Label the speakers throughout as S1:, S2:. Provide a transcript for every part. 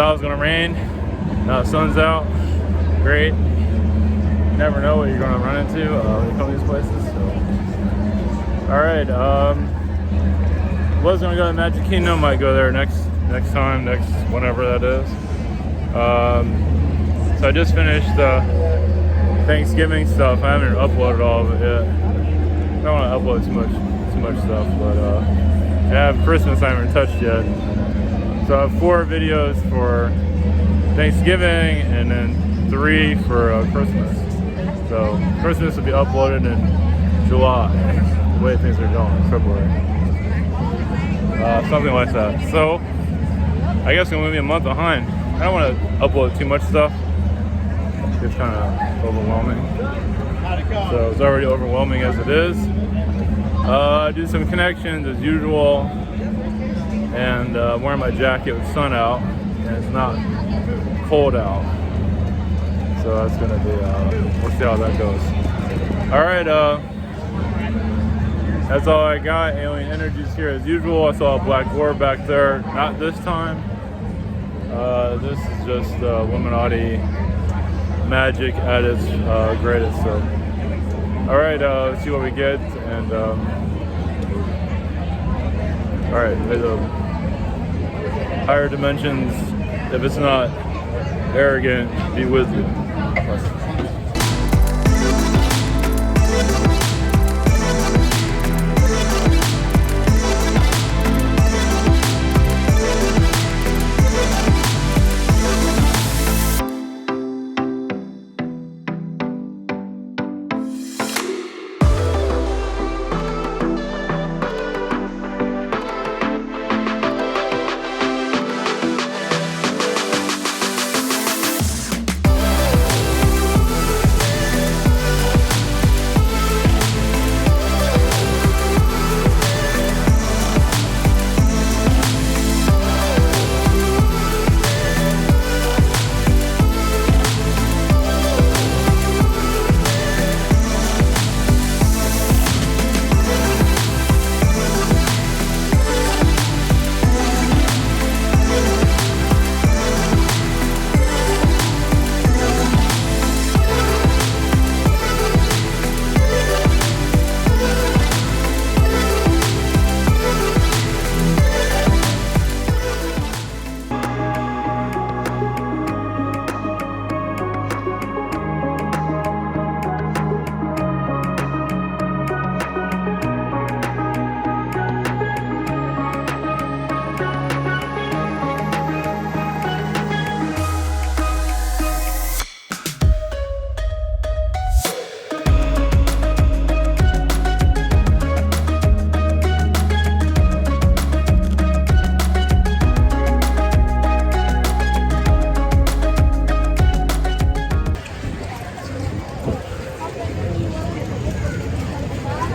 S1: Thought it was gonna rain. Now the sun's out. Great. Never know what you're gonna run into when you come to these places. So, all right. Was gonna go to Magic Kingdom. Might go there next time, whenever that is. So I just finished the Thanksgiving stuff. I haven't uploaded all of it yet. I don't want to upload too much stuff, but I have Christmas I haven't touched yet. So I have 4 videos for Thanksgiving and then 3 for Christmas. So Christmas will be uploaded in July, the way things are going, February. Something like that. So I guess I'm going to be a month behind. I don't want to upload too much stuff. It's kind of overwhelming. So it's already overwhelming as it is. I do some connections as usual. And I'm wearing my jacket with sun out. And it's not cold out. So that's going to be, we'll see how that goes. All right. That's all I got. Alien Energies here as usual. I saw a black orb back there. Not this time. This is just Illuminati magic at its greatest. So, all right. Let's see what we get. And all right. The higher dimensions. If it's not arrogant, be with you.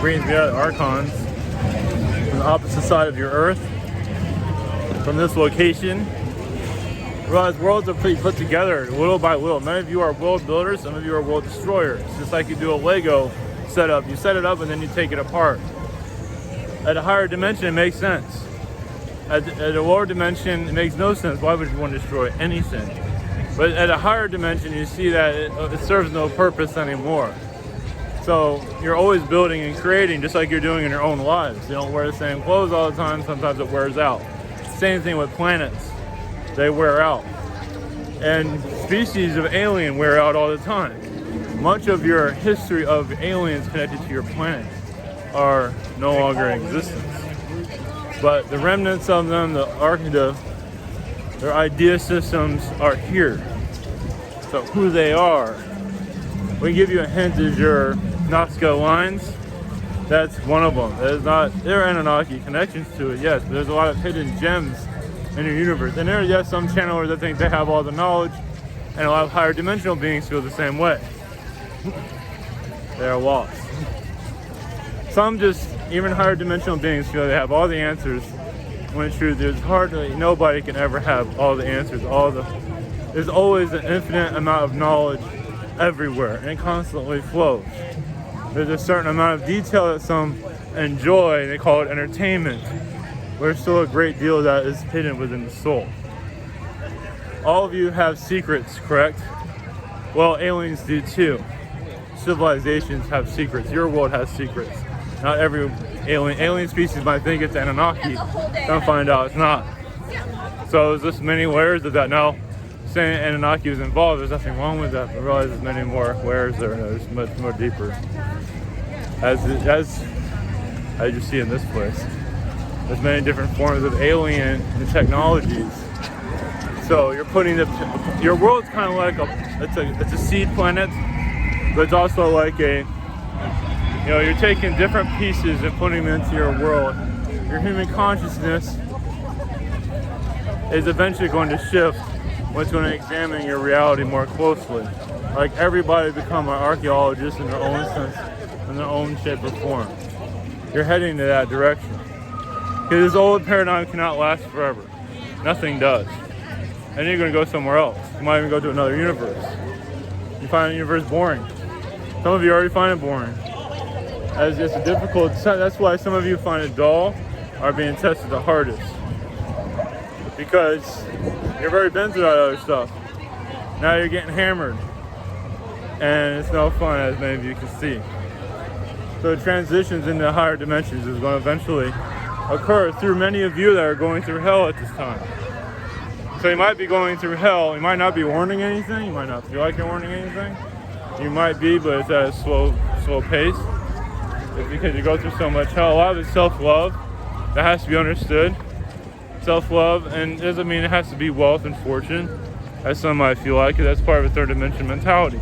S1: Brings me out Archons from the opposite side of your Earth. From this location, realize worlds are put together little by little. Many of you are world builders, some of you are world destroyers. Just like you do a Lego setup, you set it up and then you take it apart. At a higher dimension, it makes sense. At a lower dimension, it makes no sense. Why would you want to destroy anything? But at a higher dimension, you see that it serves no purpose anymore. So you're always building and creating just like you're doing in your own lives. You don't wear the same clothes all the time. Sometimes it wears out. Same thing with planets. They wear out. And species of alien wear out all the time. Much of your history of aliens connected to your planet are no longer in existence. But the remnants of them, their idea systems are here. So who they are, we give you a hint as your Nazca lines. That's one of them. There are Anunnaki connections to it, yes, but there's a lot of hidden gems in your universe. And there are, yes, some channelers that think they have all the knowledge, and a lot of higher dimensional beings feel the same way. They are lost. Some just, even higher dimensional beings feel they have all the answers, when in truth, there's hardly, nobody can ever have all the answers. There's always an infinite amount of knowledge everywhere, and it constantly flows. There's a certain amount of detail that some enjoy, and they call it entertainment. But there's still a great deal that is hidden within the soul. All of you have secrets, correct? Well, aliens do too. Civilizations have secrets. Your world has secrets. Not every alien species might think it's Anunnaki. Don't find out it's not. So there's just many layers of that. Now, saying Anunnaki was involved, there's nothing wrong with that, but realize there's many more layers there. There's much more deeper. As you see in this place, there's many different forms of alien technologies. So you're putting your world's kind of like it's a seed planet, but it's also like you're taking different pieces and putting them into your world. Your human consciousness is eventually going to shift when it's going to examine your reality more closely. Like everybody become an archaeologist in their own sense, in their own shape or form. You're heading to that direction. Because this old paradigm cannot last forever. Nothing does. And you're going to go somewhere else. You might even go to another universe. You find the universe boring. Some of you already find it boring. As it's a difficult, that's why some of you find it dull, are being tested the hardest. Because you're very bent through that other stuff. Now you're getting hammered. And it's no fun, as many of you can see. So transitions into higher dimensions is going to eventually occur through many of you that are going through hell at this time. So you might be going through hell. You might not be warning anything. You might not feel like you're warning anything. You might be, but it's at a slow pace. It's because you go through so much hell. A lot of it's self-love. That has to be understood. Self-love, and doesn't mean it has to be wealth and fortune, as some might feel like it. That's part of a third dimension mentality.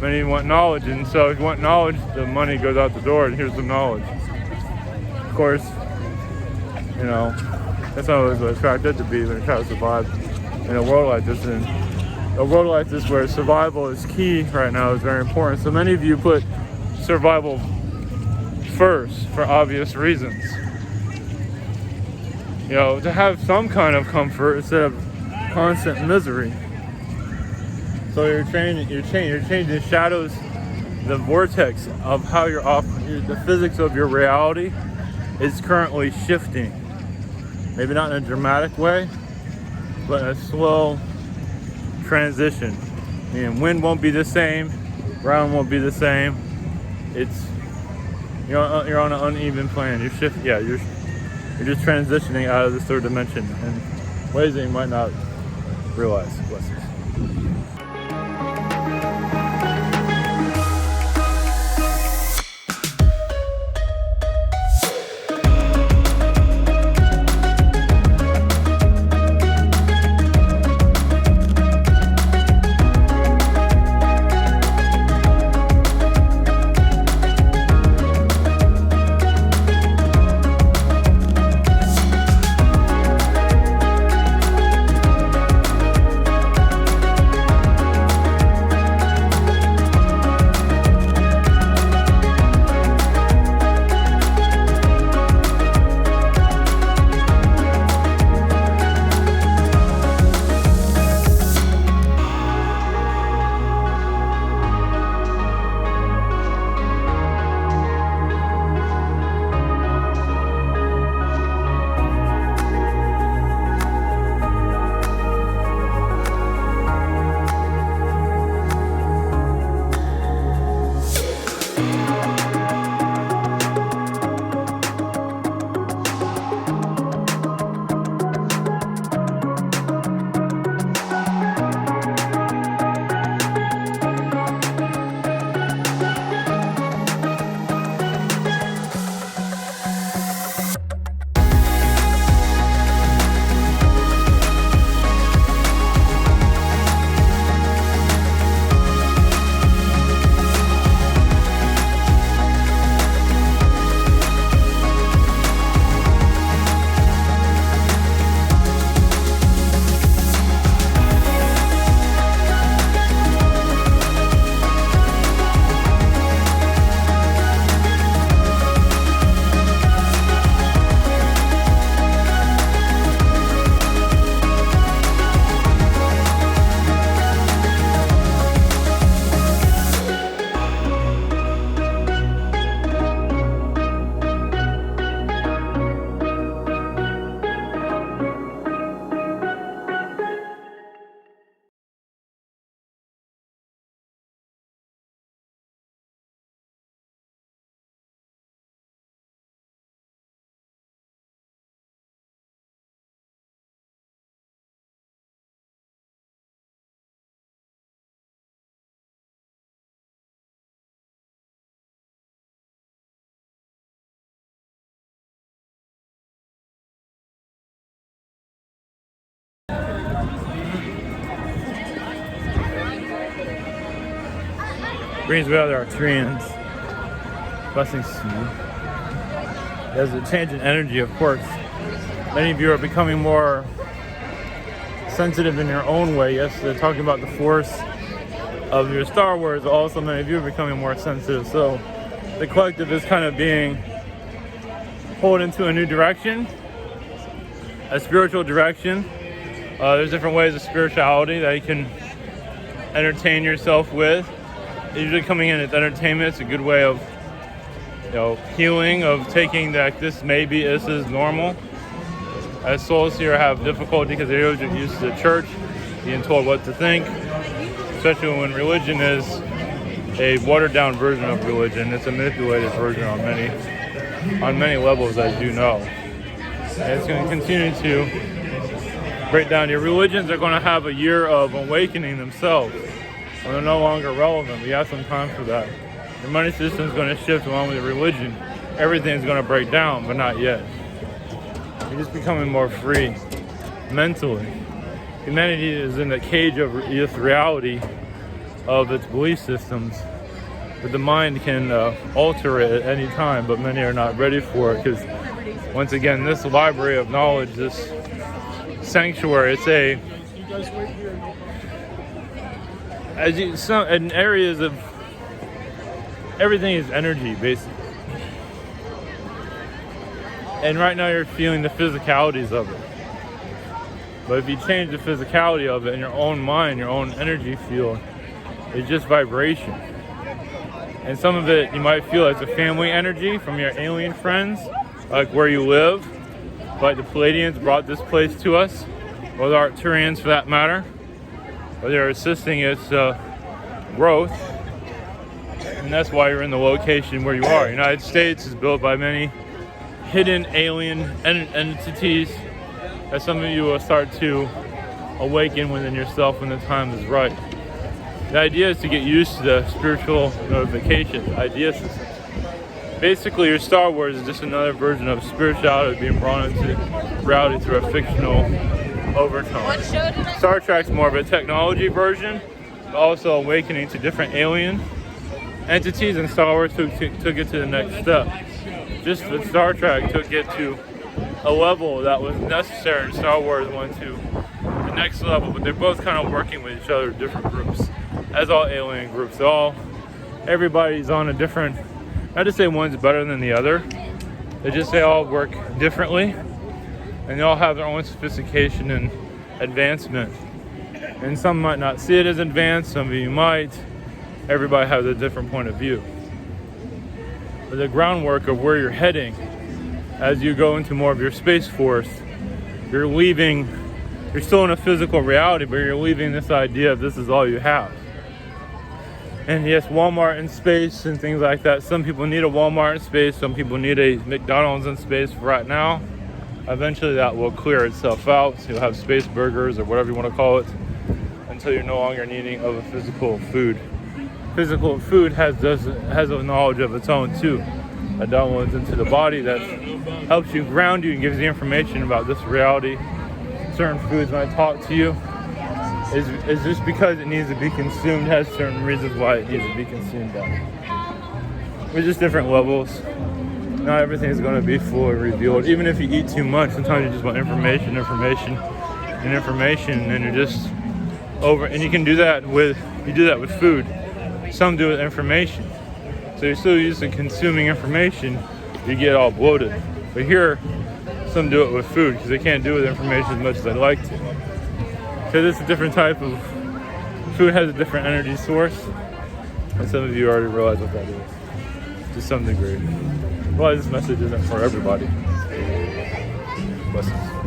S1: Many want knowledge, and so if you want knowledge, the money goes out the door, and here's the knowledge. Of course, that's not always what attracted to be when you try to survive in a world like this. And a world like this where survival is key right now is very important. So many of you put survival first for obvious reasons. To have some kind of comfort instead of constant misery. So you're changing the shadows, the vortex of how the physics of your reality is currently shifting. Maybe not in a dramatic way, but in a slow transition. Wind won't be the same, ground won't be the same. You're on an uneven plane. You're just transitioning out of this third dimension in ways that you might not realize. Blessings. Greens, we have the Arcturians. Blessings to you. There's a change in energy, of course. Many of you are becoming more sensitive in your own way. Yes, they're talking about the force of your Star Wars. Also, many of you are becoming more sensitive. So the collective is kind of being pulled into a new direction, a spiritual direction. There's different ways of spirituality that you can entertain yourself with. Usually coming in as entertainment, it's a good way of healing, of taking that this is normal. As souls here have difficulty because they're used to the church, being told what to think, especially when religion is a watered down version of religion. It's a manipulated version on many levels, as you know. And it's going to continue to break down. Your religions are going to have a year of awakening themselves. And they're no longer relevant. We have some time for that. Your money system is going to shift along with your religion. Everything's going to break down, but not yet. You're just becoming more free mentally. Humanity is in the cage of this reality of its belief systems, but the mind can alter it at any time, but many are not ready for it because, once again, this library of knowledge, this sanctuary, in areas of everything is energy, basically. And right now you're feeling the physicalities of it. But if you change the physicality of it in your own mind, your own energy field, it's just vibration. And some of it you might feel as a family energy from your alien friends, like where you live. Like the Palladians brought this place to us, or the Arcturians for that matter. Or they're assisting its growth. And that's why you're in the location where you are. The United States is built by many hidden alien entities that some of you will start to awaken within yourself when the time is right. The idea is to get used to the spiritual notification, idea system. Basically, your Star Wars is just another version of spirituality being brought into reality through a fictional overtone. Star Trek's more of a technology version, but also awakening to different alien entities, and Star Wars took it to the next step. Just that Star Trek took it to a level that was necessary, and Star Wars went to the next level, but they're both kind of working with each other, different groups, as all alien groups. Everybody's on a different, not to say one's better than the other, they all work differently, and they all have their own sophistication and advancement. And some might not see it as advanced, some of you might. Everybody has a different point of view. But the groundwork of where you're heading as you go into more of your Space Force, you're still in a physical reality, but you're leaving this idea of this is all you have. And yes, Walmart in space and things like that. Some people need a Walmart in space, some people need a McDonald's in space for right now. Eventually that will clear itself out. So you'll have space burgers or whatever you want to call it until you're no longer needing of a physical food. Physical food has a knowledge of its own too, that downloads into the body, that helps you ground you and gives you information about this reality. Certain foods might talk to you. Is just because it needs to be consumed, has certain reasons why it needs to be consumed at. There's just different levels. Not everything is going to be fully revealed. Even if you eat too much, sometimes you just want information, and you're just over. And you can do that with food. Some do it with information. So you're still used to consuming information, you get all bloated. But here, some do it with food because they can't do it with information as much as they'd like to. Because it's a different type of, food has a different energy source. And some of you already realize what that is, to some degree. Well, this message isn't for everybody. Blessings.